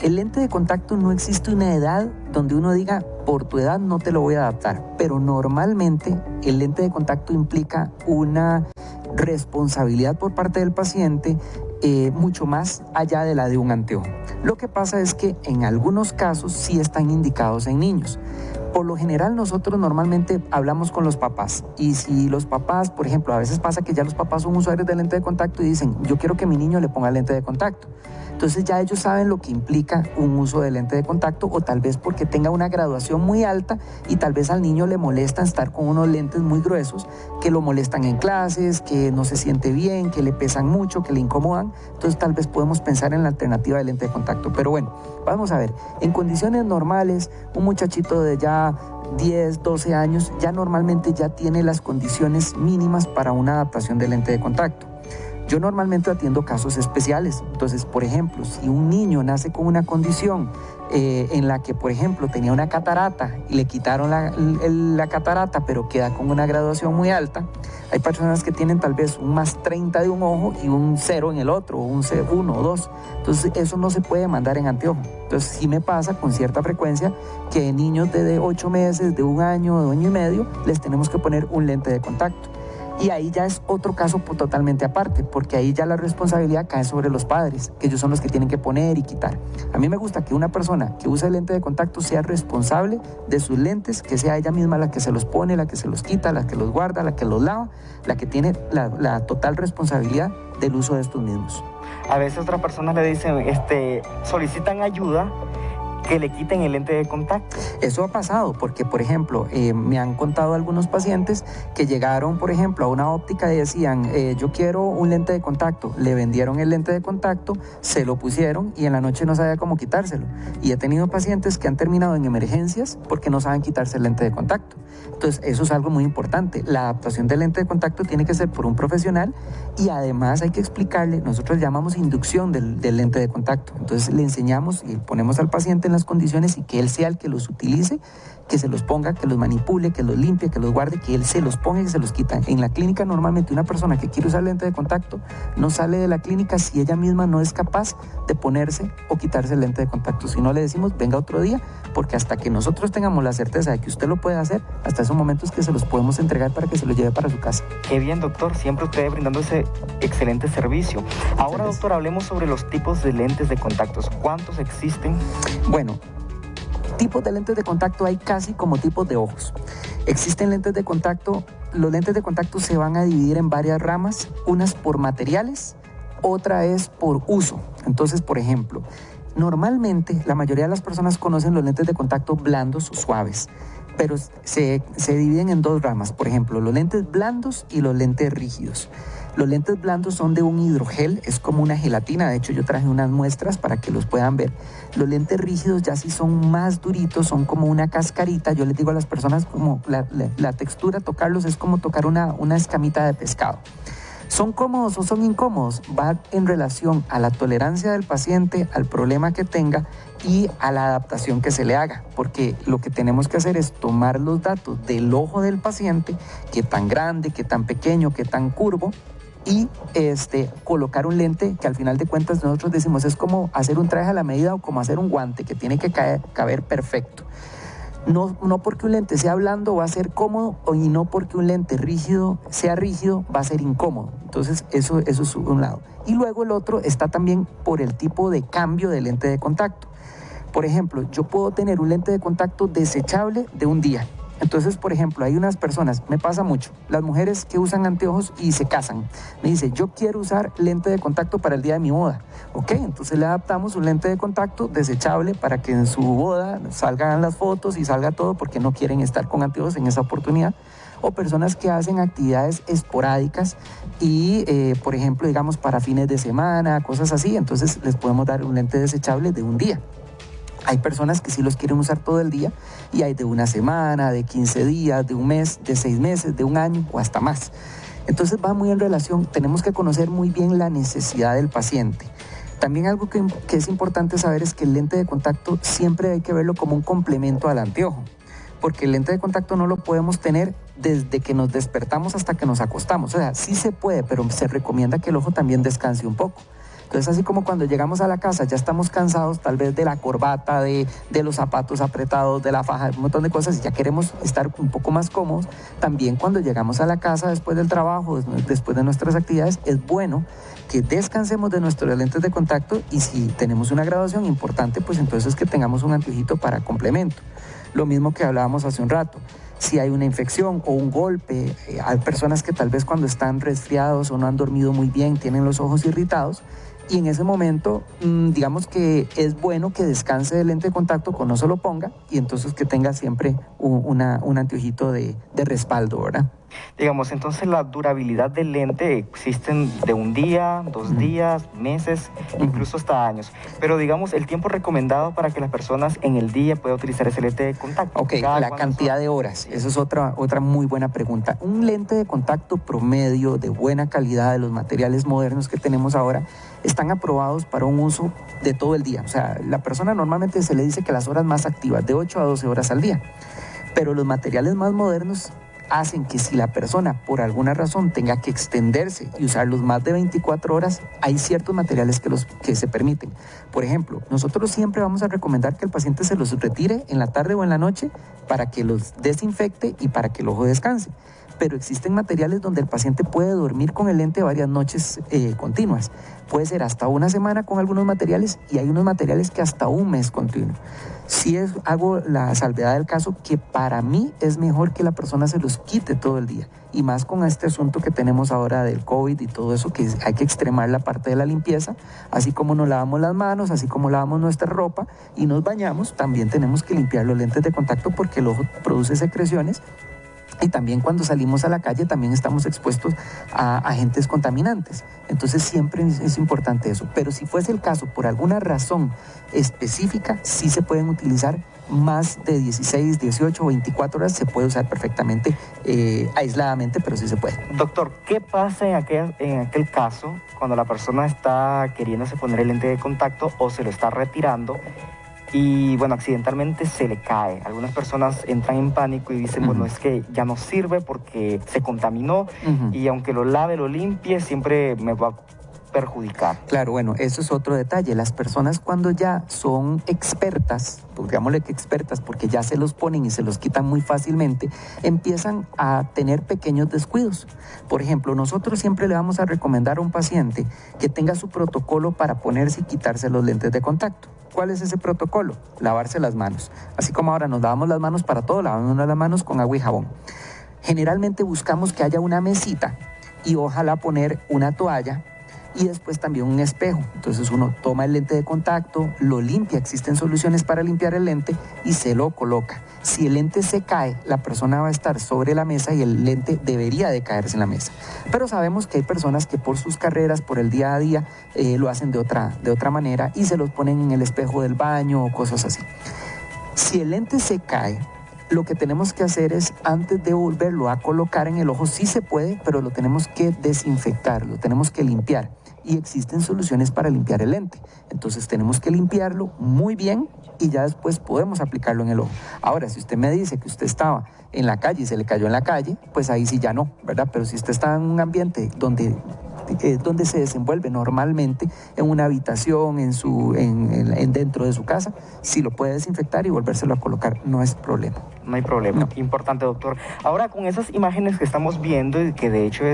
El lente de contacto no existe una edad donde uno diga, por tu edad no te lo voy a adaptar, pero normalmente el lente de contacto implica una responsabilidad por parte del paciente mucho más allá de la de un anteojo. Lo que pasa es que en algunos casos sí están indicados en niños. Por lo general nosotros normalmente hablamos con los papás y si los papás, por ejemplo, a veces pasa que ya los papás son usuarios de lente de contacto y dicen, yo quiero que mi niño le ponga lente de contacto. Entonces ya ellos saben lo que implica un uso de lente de contacto o tal vez porque tenga una graduación muy alta y tal vez al niño le molesta estar con unos lentes muy gruesos que lo molestan en clases, que no se siente bien, que le pesan mucho, que le incomodan. Entonces tal vez podemos pensar en la alternativa de lente de contacto. Pero bueno, vamos a ver, en condiciones normales, un muchachito de ya 10, 12 años ya normalmente ya tiene las condiciones mínimas para una adaptación de lente de contacto. Yo normalmente atiendo casos especiales, entonces, por ejemplo, si un niño nace con una condición en la que, por ejemplo, tenía una catarata y le quitaron la catarata, pero queda con una graduación muy alta, hay personas que tienen tal vez un más 30 de un ojo y un 0 en el otro, o un 1 o 2, entonces eso no se puede mandar en anteojo. Entonces sí me pasa con cierta frecuencia que niños de 8 meses, de 1 año, de 1 año y medio, les tenemos que poner un lente de contacto. Y ahí ya es otro caso totalmente aparte, porque ahí ya la responsabilidad cae sobre los padres, que ellos son los que tienen que poner y quitar. A mí me gusta que una persona que usa el lente de contacto sea responsable de sus lentes, que sea ella misma la que se los pone, la que se los quita, la que los guarda, la que los lava, la que tiene la total responsabilidad del uso de estos mismos. A veces otras personas le dicen, solicitan ayuda, que le quiten el lente de contacto. Eso ha pasado porque, por ejemplo, me han contado algunos pacientes que llegaron, por ejemplo, a una óptica y decían, yo quiero un lente de contacto. Le vendieron el lente de contacto, se lo pusieron y en la noche no sabía cómo quitárselo. Y he tenido pacientes que han terminado en emergencias porque no saben quitarse el lente de contacto. Entonces, eso es algo muy importante. La adaptación del lente de contacto tiene que ser por un profesional y además hay que explicarle, nosotros llamamos inducción del lente de contacto. Entonces, le enseñamos y ponemos al paciente en las condiciones y que él sea el que los utilice, que se los ponga, que los manipule, que los limpie, que los guarde, que él se los ponga y que se los quita. En la clínica normalmente una persona que quiere usar lente de contacto no sale de la clínica si ella misma no es capaz de ponerse o quitarse el lente de contacto. Si no le decimos, venga otro día, porque hasta que nosotros tengamos la certeza de que usted lo puede hacer, hasta esos momentos que se los podemos entregar para que se los lleve para su casa. Qué bien, doctor, siempre usted brindando ese excelente servicio. Ahora, doctor, hablemos sobre los tipos de lentes de contactos. ¿Cuántos existen? Bueno, tipos de lentes de contacto hay casi como tipos de ojos. Existen lentes de contacto, los lentes de contacto se van a dividir en varias ramas, unas por materiales, otra es por uso. Entonces, por ejemplo, normalmente la mayoría de las personas conocen los lentes de contacto blandos o suaves, pero se dividen en dos ramas, por ejemplo, los lentes blandos y los lentes rígidos. Los lentes blandos son de un hidrogel, es como una gelatina, de hecho yo traje unas muestras para que los puedan ver. Los lentes rígidos ya sí son más duritos, son como una cascarita, yo les digo a las personas como la textura, tocarlos es como tocar una escamita de pescado. ¿Son cómodos o son incómodos? Va en relación a la tolerancia del paciente, al problema que tenga y a la adaptación que se le haga, porque lo que tenemos que hacer es tomar los datos del ojo del paciente, qué tan grande, qué tan pequeño, qué tan curvo, y colocar un lente que al final de cuentas nosotros decimos es como hacer un traje a la medida o como hacer un guante que tiene que caber perfecto. No porque un lente sea blando va a ser cómodo y no porque un lente rígido sea rígido va a ser incómodo. Entonces eso es un lado. Y luego el otro está también por el tipo de cambio de lente de contacto. Por ejemplo, yo puedo tener un lente de contacto desechable de un día. Entonces, por ejemplo, hay unas personas, me pasa mucho, las mujeres que usan anteojos y se casan. Me dice, yo quiero usar lente de contacto para el día de mi boda. Ok, entonces le adaptamos un lente de contacto desechable para que en su boda salgan las fotos y salga todo porque no quieren estar con anteojos en esa oportunidad. O personas que hacen actividades esporádicas y, por ejemplo, digamos, para fines de semana, cosas así, entonces les podemos dar un lente desechable de un día. Hay personas que sí los quieren usar todo el día y hay de una semana, de 15 días, de un mes, de 6 meses, de un año o hasta más. Entonces va muy en relación, tenemos que conocer muy bien la necesidad del paciente. También algo que es importante saber es que el lente de contacto siempre hay que verlo como un complemento al anteojo, porque el lente de contacto no lo podemos tener desde que nos despertamos hasta que nos acostamos. O sea, sí se puede, pero se recomienda que el ojo también descanse un poco. Entonces, así como cuando llegamos a la casa ya estamos cansados tal vez de la corbata, de los zapatos apretados, de la faja, un montón de cosas, y ya queremos estar un poco más cómodos, también cuando llegamos a la casa después del trabajo, después de nuestras actividades, es bueno que descansemos de nuestros lentes de contacto, y si tenemos una graduación importante, pues entonces que tengamos un anteojito para complemento. Lo mismo que hablábamos hace un rato. Si hay una infección o un golpe, hay personas que tal vez cuando están resfriados o no han dormido muy bien, tienen los ojos irritados, y en ese momento, digamos que es bueno que descanse del lente de contacto, que no se lo ponga, y entonces que tenga siempre un anteojito de respaldo, ¿verdad? Digamos, entonces la durabilidad del lente existen de un día, 2 días, meses, incluso hasta años. Pero digamos, el tiempo recomendado para que las personas en el día puedan utilizar ese lente de contacto. Ok, la cantidad de horas, esa es otra muy buena pregunta. Un lente de contacto promedio de buena calidad de los materiales modernos que tenemos ahora están aprobados para un uso de todo el día. O sea, la persona normalmente se le dice que las horas más activas, de 8 a 12 horas al día. Pero los materiales más modernos hacen que si la persona por alguna razón tenga que extenderse y usarlos más de 24 horas, hay ciertos materiales que se permiten. Por ejemplo, nosotros siempre vamos a recomendar que el paciente se los retire en la tarde o en la noche para que los desinfecte y para que el ojo descanse. Pero existen materiales donde el paciente puede dormir con el lente varias noches continuas. Puede ser hasta una semana con algunos materiales, y hay unos materiales que hasta un mes continuo. Sí hago la salvedad del caso que para mí es mejor que la persona se los quite todo el día, y más con este asunto que tenemos ahora del COVID y todo eso, que hay que extremar la parte de la limpieza. Así como nos lavamos las manos, así como lavamos nuestra ropa y nos bañamos, también tenemos que limpiar los lentes de contacto, porque el ojo produce secreciones. Y también cuando salimos a la calle también estamos expuestos a agentes contaminantes. Entonces siempre es importante eso. Pero si fuese el caso, por alguna razón específica, sí se pueden utilizar más de 16, 18 o 24 horas. Se puede usar perfectamente aisladamente, pero sí se puede. Doctor, ¿qué pasa en aquel caso cuando la persona está queriéndose poner el lente de contacto o se lo está retirando y, bueno, accidentalmente se le cae? Algunas personas entran en pánico y dicen, bueno, es que ya no sirve porque se contaminó y aunque lo lave, lo limpie, siempre me va a perjudicar. Claro, bueno, eso es otro detalle. Las personas cuando ya son expertas, digámosle que expertas, porque ya se los ponen y se los quitan muy fácilmente, empiezan a tener pequeños descuidos. Por ejemplo, nosotros siempre le vamos a recomendar a un paciente que tenga su protocolo para ponerse y quitarse los lentes de contacto. ¿Cuál es ese protocolo? Lavarse las manos. Así como ahora nos lavamos las manos para todo, lavamos las manos con agua y jabón. Generalmente buscamos que haya una mesita y ojalá poner una toalla y después también un espejo. Entonces uno toma el lente de contacto, lo limpia, existen soluciones para limpiar el lente y se lo coloca. Si el lente se cae, la persona va a estar sobre la mesa y el lente debería de caerse en la mesa. Pero sabemos que hay personas que por sus carreras, por el día a día, lo hacen de otra manera y se los ponen en el espejo del baño o cosas así. Si el lente se cae, lo que tenemos que hacer es, antes de volverlo a colocar en el ojo, sí se puede, pero lo tenemos que desinfectar, lo tenemos que limpiar. Y existen soluciones para limpiar el lente. Entonces tenemos que limpiarlo muy bien y ya después podemos aplicarlo en el ojo. Ahora, si usted me dice que usted estaba en la calle y se le cayó en la calle, pues ahí sí ya no, ¿verdad? Pero si usted está en un ambiente donde se desenvuelve normalmente, en una habitación, dentro de su casa, sí lo puede desinfectar y volvérselo a colocar, no es problema. No hay problema. No. Importante, doctor. Ahora, con esas imágenes que estamos viendo y que de hecho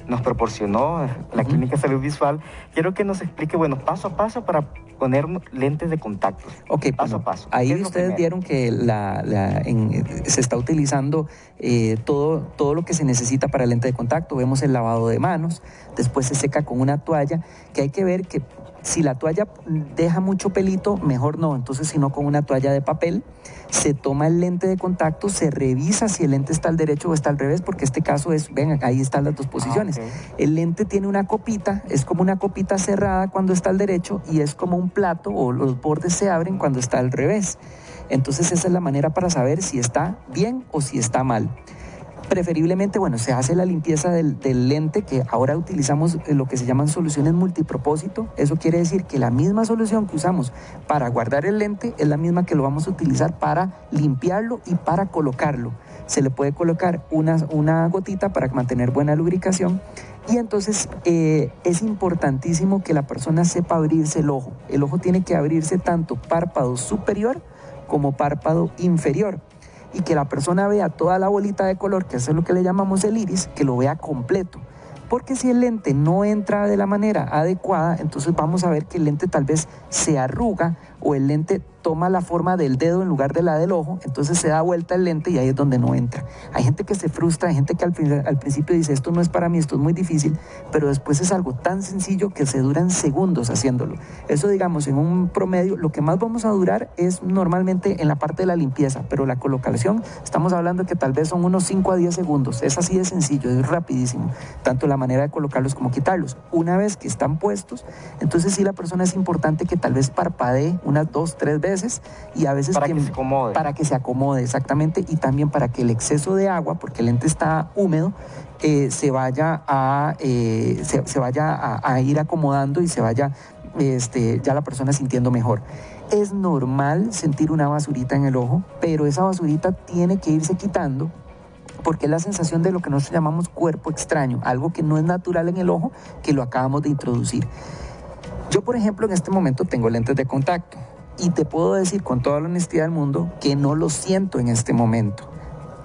nos proporcionó la Clínica Salud Visual, quiero que nos explique, bueno, paso a paso para poner lentes de contacto. Ok, paso a paso. Ahí ustedes vieron que se está utilizando todo lo que se necesita para lente de contacto. Vemos el lavado de manos, después se seca con una toalla, que hay que ver que si la toalla deja mucho pelito, mejor no. Entonces, si no, con una toalla de papel, se toma el lente de contacto, se revisa si el lente está al derecho o está al revés, porque este caso es, ven, ahí están las dos posiciones. Okay. El lente tiene una copita, es como una copita cerrada cuando está al derecho y es como un plato, o los bordes se abren cuando está al revés. Entonces, esa es la manera para saber si está bien o si está mal. Preferiblemente, bueno, se hace la limpieza del lente, que ahora utilizamos lo que se llaman soluciones multipropósito. Eso quiere decir que la misma solución que usamos para guardar el lente es la misma que lo vamos a utilizar para limpiarlo y para colocarlo. Se le puede colocar una gotita para mantener buena lubricación Y entonces es importantísimo que la persona sepa abrirse el ojo. El ojo tiene que abrirse tanto párpado superior como párpado inferior. Y que la persona vea toda la bolita de color, que eso es lo que le llamamos el iris, que lo vea completo. Porque si el lente no entra de la manera adecuada, entonces vamos a ver que el lente tal vez se arruga o el lente toma la forma del dedo en lugar de la del ojo, entonces se da vuelta el lente y ahí es donde no entra. Hay gente que se frustra, hay gente que al principio dice esto no es para mí, esto es muy difícil, pero después es algo tan sencillo que se duran segundos haciéndolo. Eso, digamos, en un promedio, lo que más vamos a durar es normalmente en la parte de la limpieza, pero la colocación, estamos hablando que tal vez son unos 5 a 10 segundos, es así de sencillo, es rapidísimo, tanto la manera de colocarlos como quitarlos. Una vez que están puestos, entonces sí la persona es importante que tal vez parpadee unas 2, 3 veces y a veces para que se acomode. Para que se acomode, exactamente, y también para que el exceso de agua, porque el lente está húmedo, se vaya a ir acomodando y se vaya ya la persona sintiendo mejor. Es normal sentir una basurita en el ojo, pero esa basurita tiene que irse quitando porque es la sensación de lo que nosotros llamamos cuerpo extraño, algo que no es natural en el ojo, que lo acabamos de introducir. Yo, por ejemplo, en este momento tengo lentes de contacto y te puedo decir con toda la honestidad del mundo que no lo siento en este momento.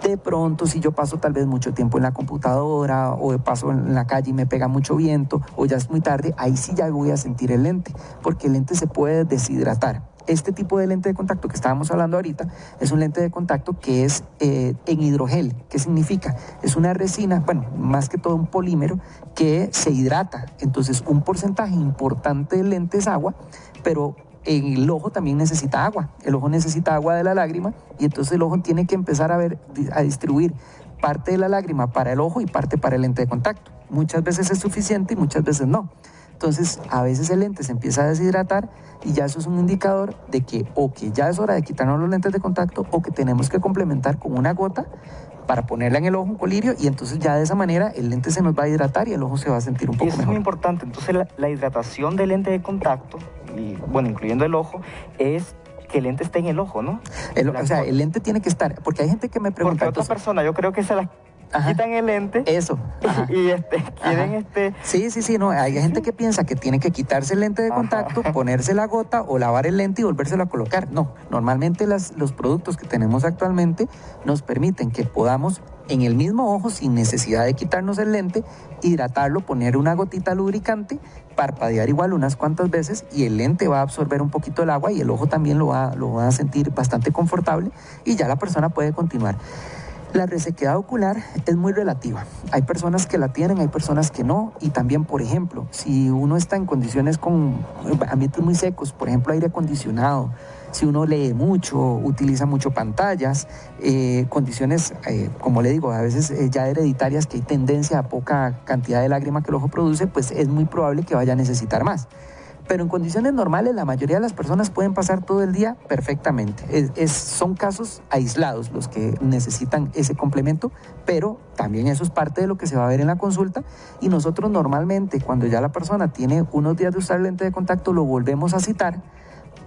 De pronto, si yo paso tal vez mucho tiempo en la computadora o paso en la calle y me pega mucho viento o ya es muy tarde, ahí sí ya voy a sentir el lente, porque el lente se puede deshidratar. Este tipo de lente de contacto que estábamos hablando ahorita es un lente de contacto que es en hidrogel. ¿Qué significa? Es una resina, bueno, más que todo un polímero que se hidrata. Entonces, un porcentaje importante del lente es agua, pero el ojo también necesita agua. El ojo necesita agua de la lágrima y entonces el ojo tiene que empezar a distribuir parte de la lágrima para el ojo y parte para el lente de contacto. Muchas veces es suficiente y muchas veces no. Entonces, a veces el lente se empieza a deshidratar y ya eso es un indicador de que o que ya es hora de quitarnos los lentes de contacto o que tenemos que complementar con una gota para ponerla en el ojo, un colirio, y entonces ya de esa manera el lente se nos va a hidratar y el ojo se va a sentir un poco mejor. Y eso es muy importante. Entonces, la hidratación del lente de contacto, y bueno, incluyendo el ojo, es que el lente esté en el ojo, ¿no? O sea, el lente tiene que estar, porque hay gente que me pregunta... Porque otra persona, yo creo que se las quitan el lente. Eso. Y quieren Sí, no, hay gente que piensa que tiene que quitarse el lente de contacto, ponerse la gota o lavar el lente y volvérselo a colocar. No, normalmente los productos que tenemos actualmente nos permiten que podamos en el mismo ojo, sin necesidad de quitarnos el lente, hidratarlo, poner una gotita lubricante, parpadear igual unas cuantas veces y el lente va a absorber un poquito el agua y el ojo también lo va a sentir bastante confortable y ya la persona puede continuar. La resequedad ocular es muy relativa. Hay personas que la tienen, hay personas que no. Y también, por ejemplo, si uno está en condiciones con ambientes muy secos, por ejemplo, aire acondicionado, si uno lee mucho, utiliza mucho pantallas, condiciones, como le digo, a veces ya hereditarias, que hay tendencia a poca cantidad de lágrima que el ojo produce, pues es muy probable que vaya a necesitar más. Pero en condiciones normales la mayoría de las personas pueden pasar todo el día perfectamente. Son casos aislados los que necesitan ese complemento, pero también eso es parte de lo que se va a ver en la consulta y nosotros normalmente cuando ya la persona tiene unos días de usar lente de contacto lo volvemos a citar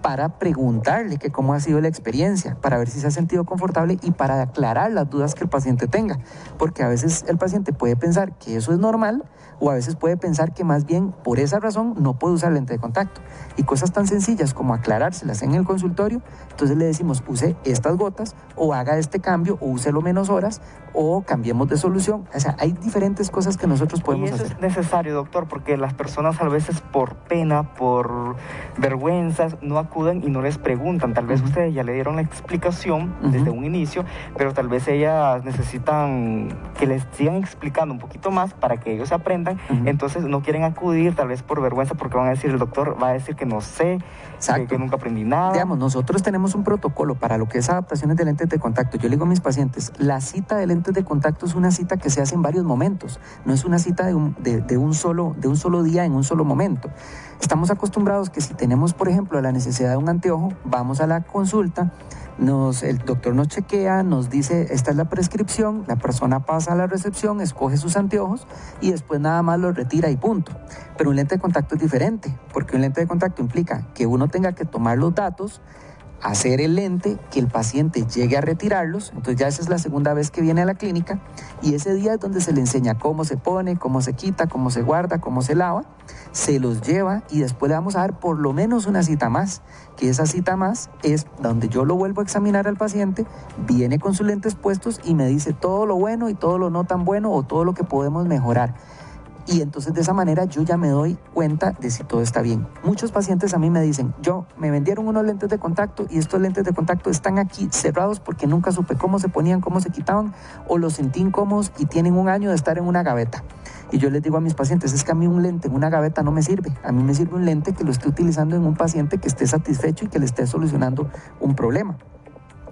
para preguntarle que cómo ha sido la experiencia, para ver si se ha sentido confortable y para aclarar las dudas que el paciente tenga, porque a veces el paciente puede pensar que eso es normal o a veces puede pensar que más bien por esa razón no puede usar lente de contacto. Y cosas tan sencillas como aclarárselas en el consultorio, entonces le decimos use estas gotas o haga este cambio o úselo menos horas o cambiemos de solución. O sea, hay diferentes cosas que nosotros podemos hacer. Y eso es necesario, doctor, porque las personas a veces por pena, por vergüenzas, no acuden y no les preguntan. Tal vez ustedes ya le dieron la explicación desde un inicio, pero tal vez ellas necesitan que les sigan explicando un poquito más para que ellos aprendan. Entonces no quieren acudir, tal vez por vergüenza, porque van a decir, el doctor va a decir que no sé, que nunca aprendí nada. Digamos, nosotros tenemos un protocolo para lo que es adaptaciones de lentes de contacto. Yo le digo a mis pacientes, la cita de lentes de contacto es una cita que se hace en varios momentos, no es una cita de un solo día en un solo momento. Estamos acostumbrados que si tenemos, por ejemplo, la necesidad de un anteojo, vamos a la consulta, el doctor nos chequea, nos dice, esta es la prescripción, la persona pasa a la recepción, escoge sus anteojos y después nada más los retira y punto. Pero un lente de contacto es diferente, porque un lente de contacto implica que uno tenga que tomar los datos, hacer el lente, que el paciente llegue a retirarlos. Entonces ya esa es la segunda vez que viene a la clínica y ese día es donde se le enseña cómo se pone, cómo se quita, cómo se guarda, cómo se lava, se los lleva y después le vamos a dar por lo menos una cita más, que esa cita más es donde yo lo vuelvo a examinar al paciente, viene con sus lentes puestos y me dice todo lo bueno y todo lo no tan bueno o todo lo que podemos mejorar. Y entonces de esa manera yo ya me doy cuenta de si todo está bien. Muchos pacientes a mí me dicen, me vendieron unos lentes de contacto y estos lentes de contacto están aquí cerrados porque nunca supe cómo se ponían, cómo se quitaban o los sentí incómodos y tienen un año de estar en una gaveta. Y yo les digo a mis pacientes, es que a mí un lente en una gaveta no me sirve. A mí me sirve un lente que lo esté utilizando en un paciente que esté satisfecho y que le esté solucionando un problema.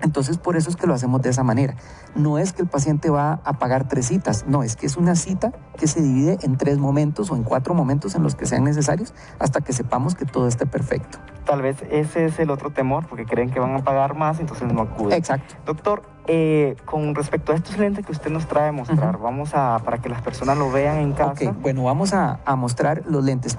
Entonces, por eso es que lo hacemos de esa manera. No es que el paciente va a pagar 3 citas, no, es que es una cita que se divide en 3 momentos o en 4 momentos en los que sean necesarios hasta que sepamos que todo esté perfecto. Tal vez ese es el otro temor, porque creen que van a pagar más, entonces no acuden. Exacto. Doctor, con respecto a estos lentes que usted nos trae a mostrar, vamos para que las personas lo vean en casa. Ok, bueno, vamos a mostrar los lentes.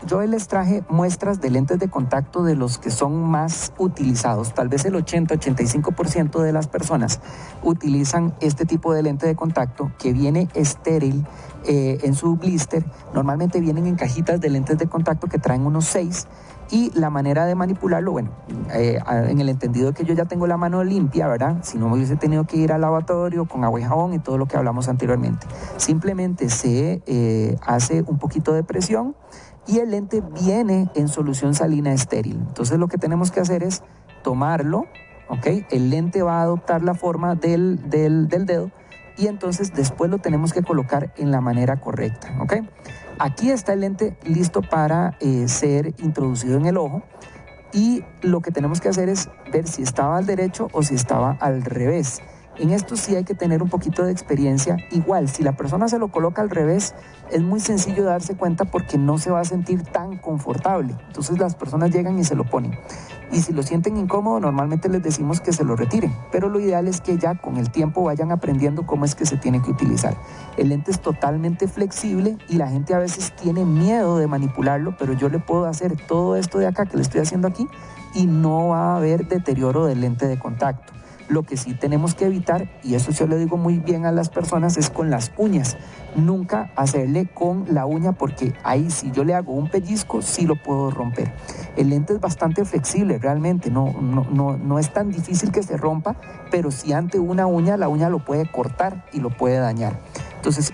Yo les traje muestras de lentes de contacto de los que son más utilizados. Tal vez el 80-85% de las personas utilizan este tipo de lente de contacto que viene estéril en su blister. Normalmente vienen en cajitas de lentes de contacto que traen unos 6. Y la manera de manipularlo, bueno, en el entendido de que yo ya tengo la mano limpia, ¿verdad? Si no me hubiese tenido que ir al lavatorio con agua y jabón y todo lo que hablamos anteriormente. Simplemente se hace un poquito de presión y el lente viene en solución salina estéril. Entonces lo que tenemos que hacer es tomarlo, ¿ok? El lente va a adoptar la forma del dedo y entonces después lo tenemos que colocar en la manera correcta, ¿ok? Aquí está el lente listo para ser introducido en el ojo y lo que tenemos que hacer es ver si estaba al derecho o si estaba al revés. En esto sí hay que tener un poquito de experiencia. Igual, si la persona se lo coloca al revés, es muy sencillo darse cuenta porque no se va a sentir tan confortable. Entonces las personas llegan y se lo ponen. Y si lo sienten incómodo, normalmente les decimos que se lo retiren. Pero lo ideal es que ya con el tiempo vayan aprendiendo cómo es que se tiene que utilizar. El lente es totalmente flexible y la gente a veces tiene miedo de manipularlo, pero yo le puedo hacer todo esto de acá que le estoy haciendo aquí y no va a haber deterioro del lente de contacto. Lo que sí tenemos que evitar, y eso yo le digo muy bien a las personas, es con las uñas. Nunca hacerle con la uña porque ahí si yo le hago un pellizco, sí lo puedo romper. El lente es bastante flexible realmente, no es tan difícil que se rompa, pero si ante una uña, la uña lo puede cortar y lo puede dañar. Entonces,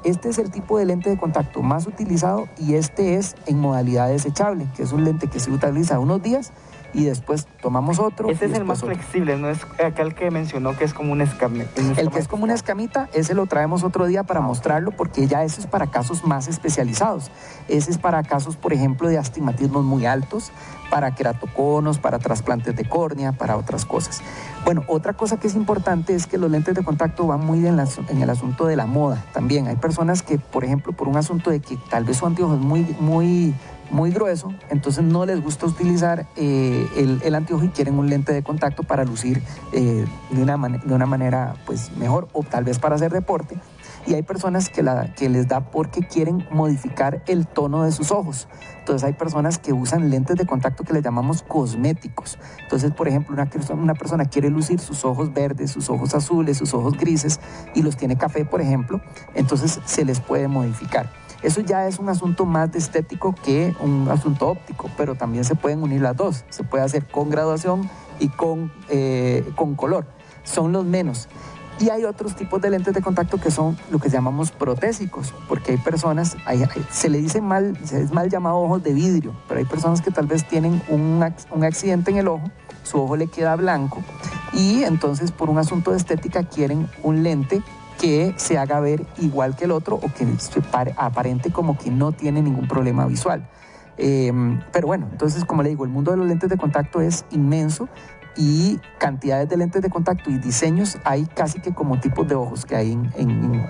este es el tipo de lente de contacto más utilizado y este es en modalidad desechable, que es un lente que se utiliza unos días y después tomamos otro. Ese es el más flexible, no es aquel que mencionó que es como una escamita. El que es como una escamita, ese lo traemos otro día para mostrarlo porque ya eso es para casos más especializados. Ese es para casos, por ejemplo, de astigmatismos muy altos, para queratoconos, para trasplantes de córnea, para otras cosas. Bueno, otra cosa que es importante es que los lentes de contacto van muy en el asunto de la moda también. Hay personas que, por ejemplo, por un asunto de que tal vez su anteojo es muy grueso, entonces no les gusta utilizar el anteojo y quieren un lente de contacto para lucir de una manera pues mejor o tal vez para hacer deporte. Y hay personas que les da porque quieren modificar el tono de sus ojos. Entonces hay personas que usan lentes de contacto que le llamamos cosméticos. Entonces, por ejemplo, una persona quiere lucir sus ojos verdes, sus ojos azules, sus ojos grises y los tiene café, por ejemplo, entonces se les puede modificar. Eso ya es un asunto más de estético que un asunto óptico, pero también se pueden unir las dos. Se puede hacer con graduación y con color. Son los menos. Y hay otros tipos de lentes de contacto que son lo que llamamos protésicos, porque hay personas, se le dice mal, es mal llamado ojos de vidrio, pero hay personas que tal vez tienen un accidente en el ojo, su ojo le queda blanco y entonces por un asunto de estética quieren un lente que se haga ver igual que el otro o que aparente como que no tiene ningún problema visual. Pero bueno, entonces como le digo, el mundo de los lentes de contacto es inmenso y cantidades de lentes de contacto y diseños hay casi que como tipos de ojos que hay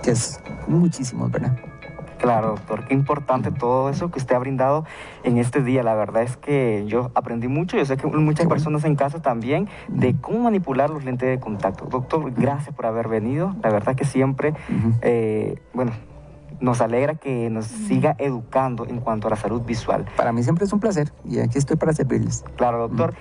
que es muchísimos, ¿verdad? Claro, doctor, qué importante todo eso que usted ha brindado en este día. La verdad es que yo aprendí mucho, yo sé que muchas personas en casa también, de cómo manipular los lentes de contacto. Doctor, gracias por haber venido. La verdad que siempre, nos alegra que nos siga educando en cuanto a la salud visual. Para mí siempre es un placer y aquí estoy para servirles. Claro, doctor.